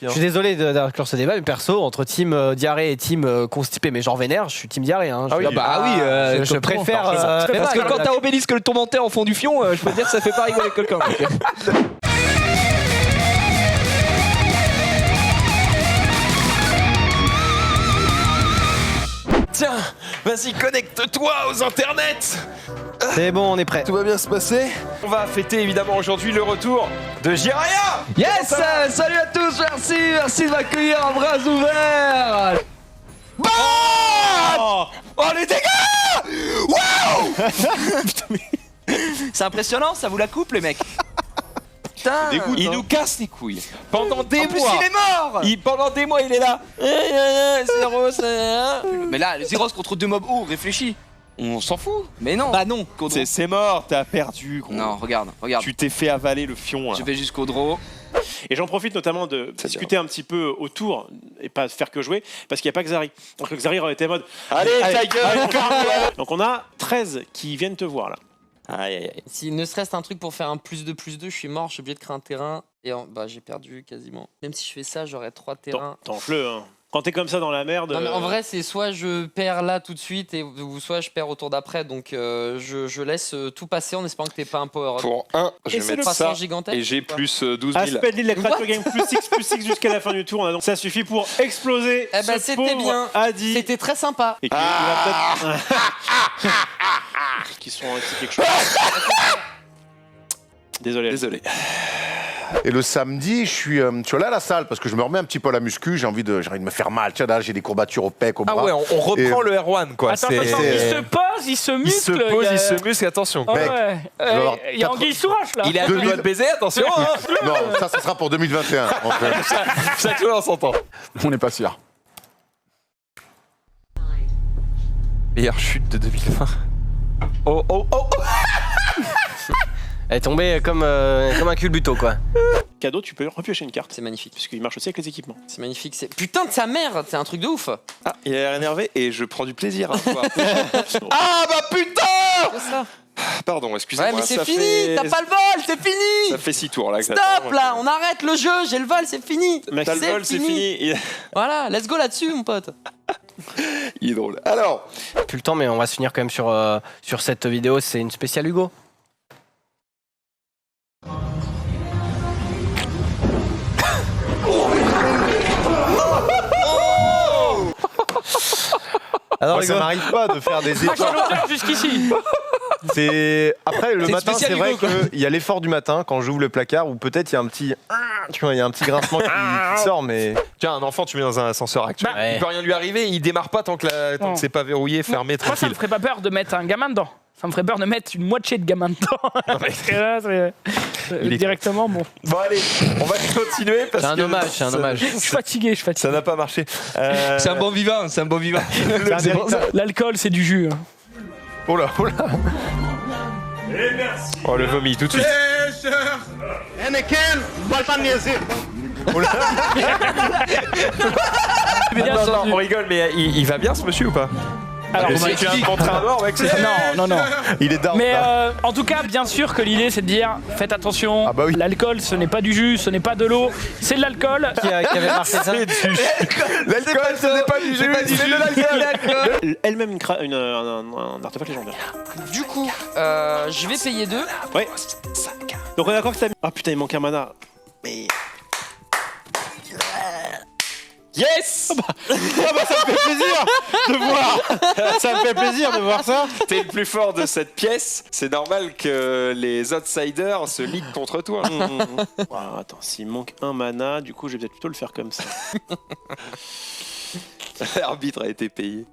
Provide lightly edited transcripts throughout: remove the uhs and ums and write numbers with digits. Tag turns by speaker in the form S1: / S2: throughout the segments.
S1: Je suis désolé d'inclure ce débat, mais perso, entre team diarrhée et team constipé, mais genre vénère, je suis team diarrhée. Hein. Je préfère.
S2: Parce que quand t'as Obélisque le tourmenté en fond du fion, je peux te dire que ça fait pas rigoler quelqu'un.
S3: Tiens, vas-y, connecte-toi aux internets.
S1: C'est bon, on est prêt.
S3: Tout va bien se passer. On va fêter évidemment aujourd'hui le retour de Jiraya.
S2: Yes. Salut à tous, merci de m'accueillir à bras ouverts.
S3: Oh les dégâts. Waouh.
S2: C'est impressionnant, ça vous la coupe les mecs. Putain,
S3: Il nous casse les couilles. Pendant des
S2: en plus
S3: mois.
S2: il est mort.
S3: Pendant des mois, il est là. Zéro,
S2: Mais là, les Zeros contre deux mobs hauts, réfléchis.
S3: on s'en fout.
S2: Mais non.
S3: Bah non. C'est mort, t'as perdu. Gros.
S2: Non, regarde.
S3: Tu t'es fait avaler le fion.
S2: Je vais jusqu'au draw.
S4: Et j'en profite notamment de discuter un petit peu autour et pas faire que jouer parce qu'il n'y a pas Xari. Donc le Xari aurait été en mode
S3: Allez, ta gueule.
S4: Donc on a 13 qui viennent te voir là.
S3: Aïe, aïe, aïe.
S5: Si ne serait-ce un truc pour faire un +2/+2, je suis mort, je suis obligé de créer un terrain et bah j'ai perdu quasiment. Même si je fais ça, j'aurais 3 terrains.
S4: Tente-le, hein. Quand t'es comme ça dans la merde.
S5: Non mais en vrai c'est soit je perds là tout de suite ou soit je perds au tour d'après, donc je laisse tout passer en espérant que t'aies pas un power up.
S3: Pour 1, je vais mettre ça
S5: gigantesque,
S3: et j'ai plus 12 000.
S4: Aspect de l'île, la créature gagne +6 jusqu'à la fin du tour. Donc ça suffit pour exploser.
S5: Eh ben
S4: ce
S5: c'était
S4: pauvre
S5: bien,
S4: Adi.
S5: c'était très sympa.
S4: Et qu'il va peut-être. Qui sont c'est quelque chose. Désolé.
S6: Et le samedi, je suis là à la salle parce que je me remets un petit peu à la muscu. J'ai envie de me faire mal. Tiens, là, j'ai des courbatures au pec, au bras.
S3: Ah ouais, on reprend le R1 quoi.
S7: Attends, il se pose, il se muscle.
S3: Il se pose, il se muscle, attention.
S7: Oh,
S6: Mec,
S7: ouais.
S6: avoir
S7: Il y a Anguille sous roche là.
S3: Il est à 2 doigts de baiser, attention. Hein.
S6: Non, ça sera pour 2021. En fait.
S3: Chaque fois on s'entend.
S8: On n'est pas sûr.
S3: Meilleure chute de 2020. Oh.
S1: Elle est tombée comme un culbuto, quoi.
S4: Cadeau, tu peux repiocher une carte.
S5: C'est magnifique,
S4: Puisqu'il marche aussi avec les équipements.
S5: c'est magnifique. Putain de sa mère, c'est un truc de ouf.
S3: Ah, il a l'air énervé et je prends du plaisir à le voir. Ah bah putain.
S5: C'est ça.
S3: Pardon, excusez-moi.
S5: Ouais mais c'est
S3: ça
S5: fini,
S3: fait-
S5: t'as pas le vol, c'est fini.
S3: Ça fait 6 tours là.
S5: Stop là, on arrête le jeu, j'ai le vol, c'est fini.
S4: T'as
S3: le vol, c'est fini.
S5: Voilà, let's go là-dessus mon pote.
S3: Il est drôle. Alors,
S1: Plus le temps, mais on va se finir quand même sur cette vidéo. C'est une spéciale Hugo.
S8: Alors, ça m'arrive pas de faire des
S7: Ah, quel
S8: efforts.
S7: auteur jusqu'ici.
S8: Après le
S2: C'est
S8: matin,
S2: spécial
S8: c'est vrai
S2: Hugo, quoi.
S8: qu'il y a l'effort du matin quand j'ouvre le placard où peut-être il y a un petit, tu vois, il y a un petit grincement qui sort, mais
S3: tiens, un enfant, tu mets dans un ascenseur actuel.
S1: Bah,
S3: Il peut rien lui arriver, il démarre pas tant que
S7: Non.
S3: c'est pas verrouillé, fermé,
S7: Moi ça
S3: tranquille.
S7: me ferait pas peur de mettre un gamin dedans. Ça me ferait peur de mettre une moitié de gamin dedans. Parce que là, directement, bon.
S3: Bon allez, on va continuer parce
S1: C'est un
S3: que
S1: hommage, c'est un hommage.
S7: Je suis fatigué,
S3: ça n'a pas marché.
S2: C'est un bon vivant, c'est un bon vivant.
S7: L'alcool, c'est du jus. Hein.
S8: oh là.
S3: Oh le vomi tout de suite. Non, on rigole, mais il va bien ce monsieur ou pas?
S7: Alors,
S3: Et si tu viens de montrer un mort, mec, c'est
S7: non.
S8: Il est down.
S7: Mais
S8: là.
S7: en tout cas, bien sûr que l'idée c'est de dire faites attention,
S8: Ah bah oui.
S7: l'alcool ce n'est pas du jus, ce n'est pas de l'eau, c'est de l'alcool.
S1: Qui avait marqué ça?
S3: L'alcool, ce n'est pas du jus, c'est de l'alcool.
S4: Elle-même un artefact légendaire.
S5: Du coup, je vais payer 2.
S4: Ouais. Donc on est d'accord que t'as mis. Ah putain, il manque un mana. Mais.
S3: Yes.
S4: Ah bah ça me fait plaisir de voir. Ça me fait plaisir de voir ça.
S3: T'es le plus fort de cette pièce, c'est normal que les outsiders se liguent contre toi.
S4: Ah, attends, s'il manque un mana, du coup je vais peut-être plutôt le faire comme ça.
S3: L'arbitre a été payé.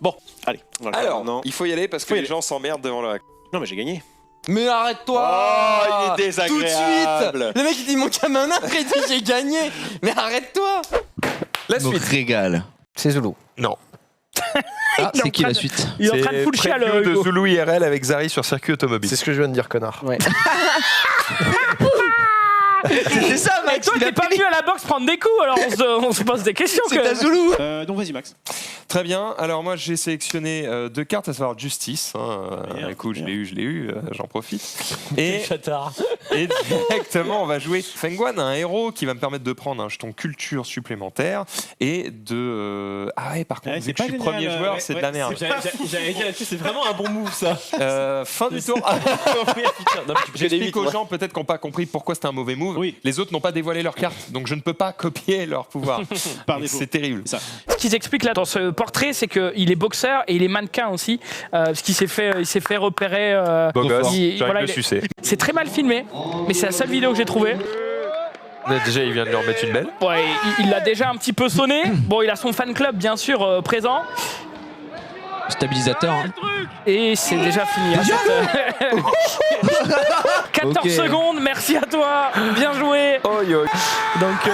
S4: Bon, allez. on va le faire
S3: Alors,
S4: maintenant.
S3: il faut y aller parce que
S4: Faut y
S3: les
S4: aller.
S3: gens s'emmerdent devant la...
S4: Non mais j'ai gagné.
S5: Mais arrête-toi.
S3: Oh, il est désagréable.
S5: Tout de suite. Le mec il dit mon gamin après il dit j'ai gagné. Mais arrête-toi.
S3: La
S2: Me
S3: suite.
S2: régale.
S1: C'est Zulu.
S3: Non.
S2: Ah,
S7: Il est
S2: c'est
S7: en
S2: qui
S7: train
S2: la
S7: de-
S2: suite?
S7: Il est en train de full chial,
S3: preview de
S7: Hugo.
S3: Zulu IRL avec Zari sur circuit automobile.
S8: C'est ce que je viens de dire, connard.
S1: Ouais.
S2: C'est ça,
S7: Et
S2: Max.
S7: toi, t'es pas venu à la boxe prendre des coups, alors on se pose des questions.
S2: C'est ta Zoulou.
S4: Donc vas-y, Max.
S3: Très bien. Alors moi j'ai sélectionné 2 cartes, à savoir Justice. Écoute, je l'ai eu, j'en profite. Et directement on va jouer Fengwan, un héros qui va me permettre de prendre un jeton culture supplémentaire et de. Ah ouais, par contre, vu que je suis premier joueur, c'est de la merde.
S8: J'allais dire là-dessus, c'est vraiment un bon move ça.
S3: Fin du tour. J'explique aux gens peut-être qui n'ont pas compris pourquoi c'était un mauvais move.
S4: Oui.
S3: Les autres n'ont pas dévoilé leurs cartes, donc je ne peux pas copier leur pouvoir.
S4: Par défaut.
S3: C'est terrible.
S4: Ça.
S7: Ce qu'ils expliquent là dans ce portrait, c'est qu'il est boxeur et il est mannequin aussi, parce qu'il s'est fait repérer.
S8: Beau gosse,
S7: il-
S8: j'ai envie
S7: voilà,
S8: de le sucer.
S7: C'est très mal filmé, mais c'est la seule vidéo que j'ai trouvée.
S8: Déjà, il vient de leur mettre une belle.
S7: Ouais, il l'a déjà un petit peu sonné. Bon, il a son fan club bien sûr présent.
S2: Stabilisateur.
S7: Et c'est déjà fini. hein, cette, 14
S2: Ok.
S7: secondes, merci à toi, bien joué. Donc.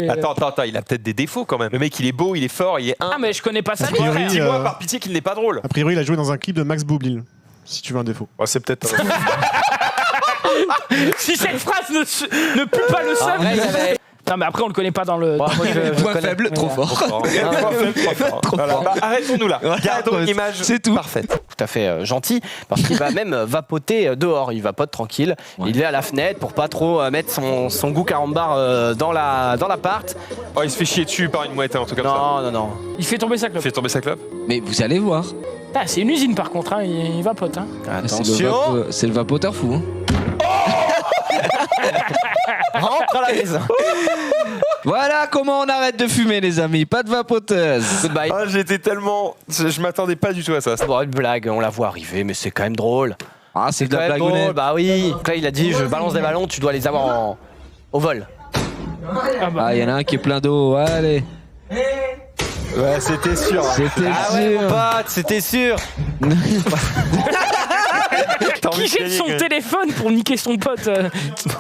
S8: Attends, il a peut-être des défauts quand même. Le mec, il est beau, il est fort, il est
S7: Ah, mais je connais pas ça.
S9: A priori,
S8: Dis-moi par pitié qu'il n'est pas drôle.
S9: a priori, il a joué dans un clip de Max Boublil. Si tu veux un défaut.
S8: Ouais, c'est peut-être.
S7: Si cette phrase ne pue pas le seum. Non, mais après, on le connaît pas dans le.
S2: Point faible, trop fort.
S8: Voilà. Bah, arrêtons-nous là. Gardons une image parfaite.
S1: Tout à fait gentil, parce qu'il va même vapoter dehors. Il vapote tranquille. Il est à la fenêtre pour pas trop mettre son goût carambar dans l'appart.
S8: Oh, il se fait chier dessus par une mouette, un truc comme ça.
S1: Non.
S7: Il fait tomber sa
S8: Il
S7: clope.
S8: fait tomber sa clope.
S2: Mais vous allez voir.
S7: Ah, c'est une usine par contre, hein, il vapote. Hein.
S1: Attention,
S2: C'est le vapoteur fou. Hein.
S1: rentre à la maison.
S2: Voilà comment on arrête de fumer, les amis. Pas de vapoteuse.
S1: Goodbye.
S8: Ah, j'étais tellement. Je m'attendais pas du tout à ça.
S1: Bon, une blague, on la voit arriver, mais c'est quand même drôle.
S2: Ah, c'est de
S1: Quand
S2: la
S1: même
S2: blagounette.
S1: drôle, bah oui. Donc là, il a dit, je balance des ballons, tu dois les avoir au vol.
S2: Ah, il y en a un qui est plein d'eau. Allez.
S8: Ouais, c'était sûr.
S2: C'était
S1: Ah ouais,
S2: sûr.
S1: mon pote, c'était sûr.
S7: Qui jette son téléphone pour niquer son pote Bah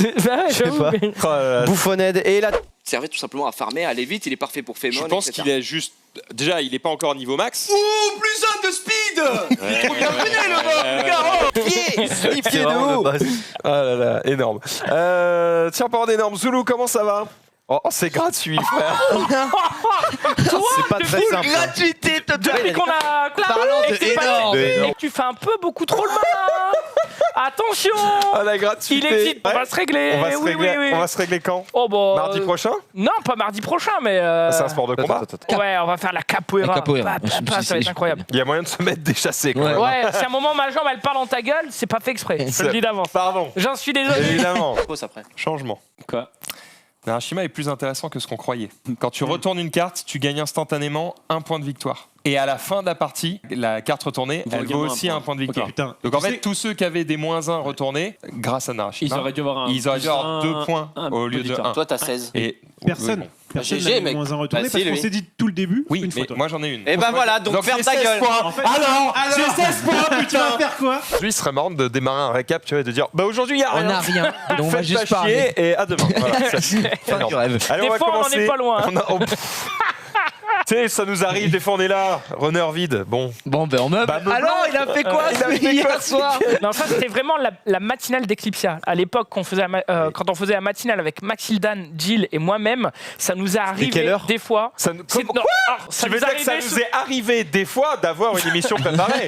S7: ouais, j'avoue, mais-
S8: Oh là là.
S1: Bouffonnade. Et là,
S10: servait tout simplement à farmer, à aller vite, il est parfait pour Fémon.
S3: Je pense qu'il est juste. Déjà, il n'est pas encore au niveau max.
S2: Ouh, plus 1 de speed. Trop bien mené, le
S1: pied de haut.
S8: Ah là là, énorme. Tiens, parlant d'énorme, Zoulou, comment ça va? Oh, c'est gratuit, frère. C'est pas très simple.
S2: Gratuité totale.
S7: Depuis qu'on a
S2: Parlant de
S7: et que c'est pas-
S2: énorme.
S7: et que tu fais un peu beaucoup trop le malin. Attention.
S8: Ah, la
S7: Il
S8: gratuité.
S7: hésite, on va se régler.
S8: On va se
S7: Oui,
S8: régler,
S7: oui, oui.
S8: on va se régler quand?
S7: Oh, bah,
S8: Mardi prochain?
S7: Non, pas mardi prochain, mais.
S8: C'est un sport de combat.
S7: Ouais, on va faire la capoeira.
S2: La capoeira.
S7: Ça va être incroyable.
S8: Il y a moyen de se mettre des chassés quand même.
S7: Ouais, si à un moment ma jambe elle part dans ta gueule, c'est pas fait exprès. Je te le dis d'avance.
S8: Pardon.
S7: J'en suis désolé.
S8: Évidemment.
S10: Pause après.
S3: Changement.
S4: Quoi?
S3: Narashima est plus intéressant que ce qu'on croyait. Quand tu retournes une carte, tu gagnes instantanément 1 point de victoire. Et à la fin de la partie, la carte retournée,
S4: Vous
S3: elle
S4: gagnez
S3: vaut
S4: un
S3: aussi
S4: point.
S3: 1 point de
S4: Ok,
S3: victoire.
S4: putain.
S3: Donc en
S4: Tu
S3: fait,
S4: sais-
S3: tous ceux qui avaient des -1 retournés, grâce à Narashima,
S4: Ils auraient dû avoir
S3: ils auraient dû avoir 2 points au lieu de 1.
S10: Toi, t'as 16.
S3: Et
S4: Personne.
S3: oui, bon.
S4: Personne
S10: GG,
S4: n'a
S10: mec.
S4: moins un retourné
S10: Bah, si,
S4: parce qu'on
S10: lui.
S4: s'est dit tout le début.
S3: Oui,
S4: une
S3: mais
S4: fois, toi.
S3: moi j'en ai une.
S1: Et ben voilà, donc ferme ta gueule.
S4: En fait, alors, j'ai 16 points, tu vas faire quoi?
S8: Aujourd'hui, ce serait marrant de démarrer un récap, tu vois, et de dire bah aujourd'hui, il y a
S2: On
S8: rien.
S2: n'a rien. Donc on va
S8: Faites
S2: juste
S8: pas
S2: parler.
S8: chier et à demain. Voilà, ça, c'est
S2: Fin
S8: énorme.
S2: du rêve.
S8: Allez,
S7: Des
S8: on va
S7: fois, on en
S8: commencer.
S7: est pas loin.
S8: Tu sais, ça nous arrive, des fois on est là, runner vide. Bon.
S2: Bon, ben on meuble.
S8: Bah, meuble.
S2: Alors, il a fait quoi
S8: Il a fait quoi,
S2: hier soir?
S7: Non, ça c'était vraiment la matinale d'Eclipsia. À l'époque, quand on faisait la matinale avec Maxildan, Jill et moi-même, ça nous est arrivé
S8: quelle heure
S7: des fois.
S8: Ça nous...
S7: C'est-
S8: Comment-
S7: non,
S8: Quoi
S7: alors, ça
S8: Tu veux
S7: nous
S8: dire que ça
S7: arrivait
S8: nous est arrivé des fois d'avoir une émission préparée?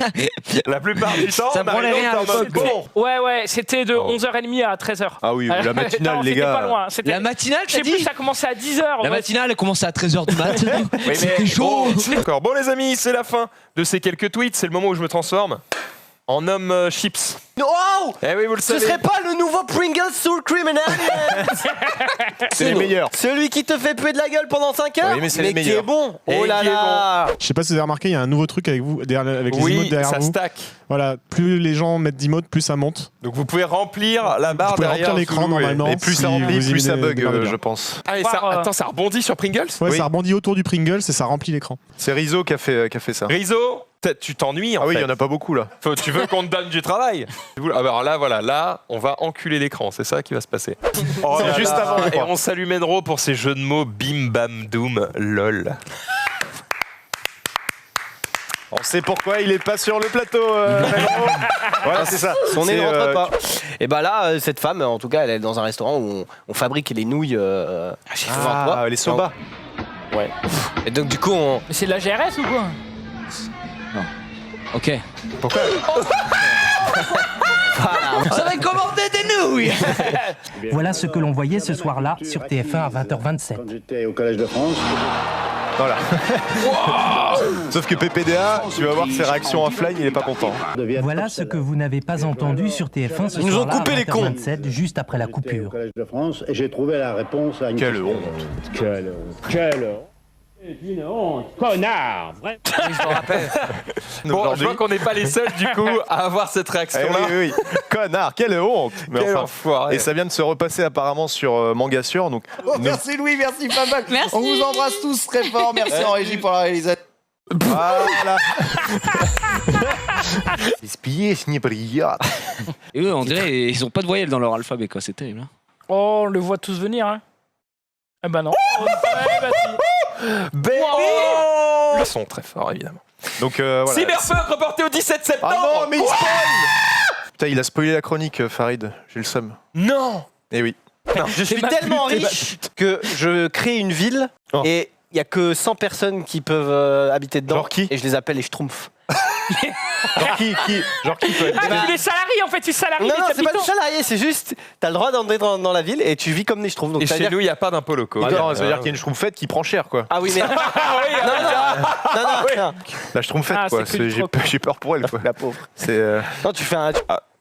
S8: La plupart du temps,
S2: Ça
S8: on
S2: branlait
S8: arrive
S2: rien à
S8: en mode
S2: l'époque.
S8: bon.
S7: Ouais, c'était de
S8: Oh.
S7: 11h30 à 13h.
S8: Ah oui, la matinale,
S7: Non,
S8: les
S7: c'était
S8: gars.
S7: pas loin. C'était-
S2: La matinale,
S7: Je sais
S2: t'as
S7: plus,
S2: dit?
S7: ça commençait à 10h.
S2: La matinale, elle commençait à 13h du mat'.
S8: Oui,
S2: C'était chaud.
S8: D'accord. Bon, les amis, c'est la fin de ces quelques tweets. C'est le moment où je me transforme en homme chips.
S1: Oh,
S8: Eh oui, vous le
S1: ce
S8: savez.
S1: serait pas le nouveau Pringles Soul Criminal?
S8: C'est les meilleurs.
S1: Celui qui te fait puer de la gueule pendant 5 heures?
S8: Oui, mais c'est les
S1: qui
S8: meilleurs.
S1: est bon.
S8: Et
S1: Oh là
S8: qui est
S1: là.
S9: Je sais pas si vous avez remarqué, il y a un nouveau truc avec vous, avec les emotes
S8: Oui,
S9: derrière
S8: ça
S9: vous.
S8: stack.
S9: Voilà, plus les gens mettent d'emotes, plus ça monte.
S8: Donc vous pouvez remplir la barre
S9: Vous pouvez
S8: derrière
S9: remplir l'écran,
S8: Zoulou,
S9: normalement,
S8: Et plus
S9: si
S8: ça remplit,
S9: vous
S8: plus ça bug,
S9: démarrez bien.
S8: je pense.
S7: Ah,
S8: Attends, ça rebondit sur Pringles?
S9: Ouais,
S8: Oui.
S9: ça rebondit autour du Pringles et ça remplit l'écran.
S8: C'est Rizzo qui a fait ça. Rizzo, tu t'ennuies en fait. Ah oui, il y en a pas beaucoup là. Tu veux qu'on te donne du travail? Alors là, voilà, là, on va enculer l'écran, c'est ça qui va se passer. Oh
S9: C'est
S8: là
S9: juste
S8: là.
S9: avant, je
S8: Et
S9: crois.
S8: on salue Menro pour ses jeux de mots bim bam doom lol. On sait pourquoi il est pas sur le plateau. Voilà, c'est ça.
S1: Son nez
S8: C'est,
S1: ne rentre pas. Et bah là, cette femme, en tout cas, elle est dans un restaurant où on fabrique les nouilles chez Favantois.
S8: les soba.
S1: Ouais. Et donc, du coup, on.
S7: Mais c'est de la GRS ou quoi?
S2: Ok.
S8: Pourquoi
S2: Vous avez commandé des nouilles.
S11: Voilà ce que l'on voyait ce soir-là sur TF1 à 20h27.
S12: Quand j'étais au Collège de France.
S8: Voilà. Sauf que PPDA, tu vas voir ses réactions offline, il est pas content.
S11: Voilà ce que vous n'avez pas entendu sur TF1 ce
S1: Ils nous ont
S11: soir-là
S1: coupé
S11: à
S1: les cons.
S11: 20h27, juste après la coupure.
S12: Au Collège de France et j'ai trouvé la réponse à une
S8: Quelle
S12: question.
S8: honte.
S12: Quelle honte. Quelle honte. C'est une honte. Connard. Vrai.
S5: Oui, je me rappelle.
S8: Bon,
S3: Je vois qu'on n'est pas les seuls du coup à avoir cette réaction-là.
S8: oui. Connard, quelle honte. Mais
S3: Quel
S8: enfin,
S3: enfoiré.
S8: et ça vient de se repasser apparemment sur Mangasure. Donc,
S2: Merci Louis, merci Fabien.
S13: Merci.
S2: On vous embrasse tous très fort. Merci en régie pour la réalisation.
S8: voilà. Espier, ce n'est pas riyad.
S10: Et eux, on dirait, ils ont pas de voyelles dans leur alphabet, quoi. C'est terrible. Hein.
S7: Oh, on le voit tous venir, hein. Ah bah non. Ouais, bah si.
S8: Ils sont très forts, évidemment. Donc voilà.
S3: Cyberpunk reporté au 17 septembre.
S8: Ah non, mais il spoil. Putain, il a spoilé la chronique, Farid. J'ai le seum.
S3: Non.
S8: Eh oui.
S1: Je suis tellement riche que je crée une ville et il n'y a que 100 personnes qui peuvent habiter dedans.
S8: Genre qui?
S1: Et je les appelle les Schtroumpfs.
S8: Genre qui peut être...
S7: Ah, tu es salarié en fait, tu es salarié.
S1: Non,
S7: des
S1: non, c'est pas
S7: habitants.
S1: du salarié, c'est juste, t'as le droit d'entrer dans la ville et tu vis comme des Schtroumpfs. Donc
S3: Et chez nous, il n'y a pas d'impôt locaux.
S8: Attends, ça veut dire qu'il y a une schtroumpfette qui prend cher, quoi.
S1: Ah oui, mais. non.
S8: La schtroumpfette,
S7: Ah,
S8: quoi.
S7: c'est que du
S8: J'ai peur pour elle, quoi.
S1: La pauvre.
S8: C'est...
S1: Non, tu fais un.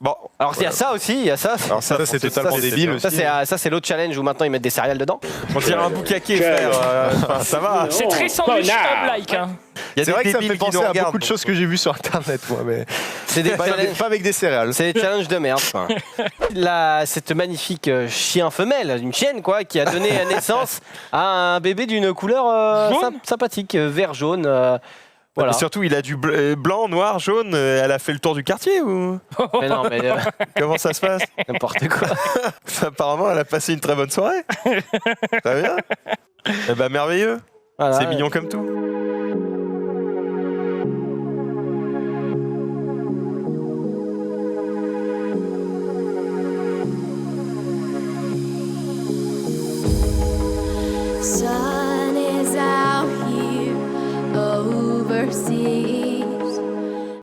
S8: Bon.
S1: Alors, il y a ça aussi, il y a ça.
S8: Alors ça c'est totalement débile aussi.
S1: Ça, c'est l'autre challenge où maintenant ils mettent des céréales dedans.
S3: On dirait un boucaquet, frère. Enfin, ça va.
S7: C'est très sandwich like. Hein.
S8: C'est vrai que ça me fait
S3: débiles qui
S8: penser
S3: nous
S8: à
S3: regardent.
S8: beaucoup de choses que j'ai vues sur internet, moi, mais
S1: C'est des challenges.
S8: pas avec des céréales.
S1: C'est des challenges de merde. Enfin. Cette magnifique chien femelle, une chienne quoi, qui a donné naissance à un bébé d'une couleur sympathique, vert jaune. Voilà.
S3: Et surtout, il a du blanc, noir, jaune. Elle a fait le tour du quartier ou
S1: Mais non, mais
S3: comment ça se passe?
S1: n'importe quoi.
S3: Apparemment, elle a passé une très bonne soirée. Très bien. Eh ben, merveilleux.
S1: Voilà.
S3: C'est mignon comme tout.
S13: Ça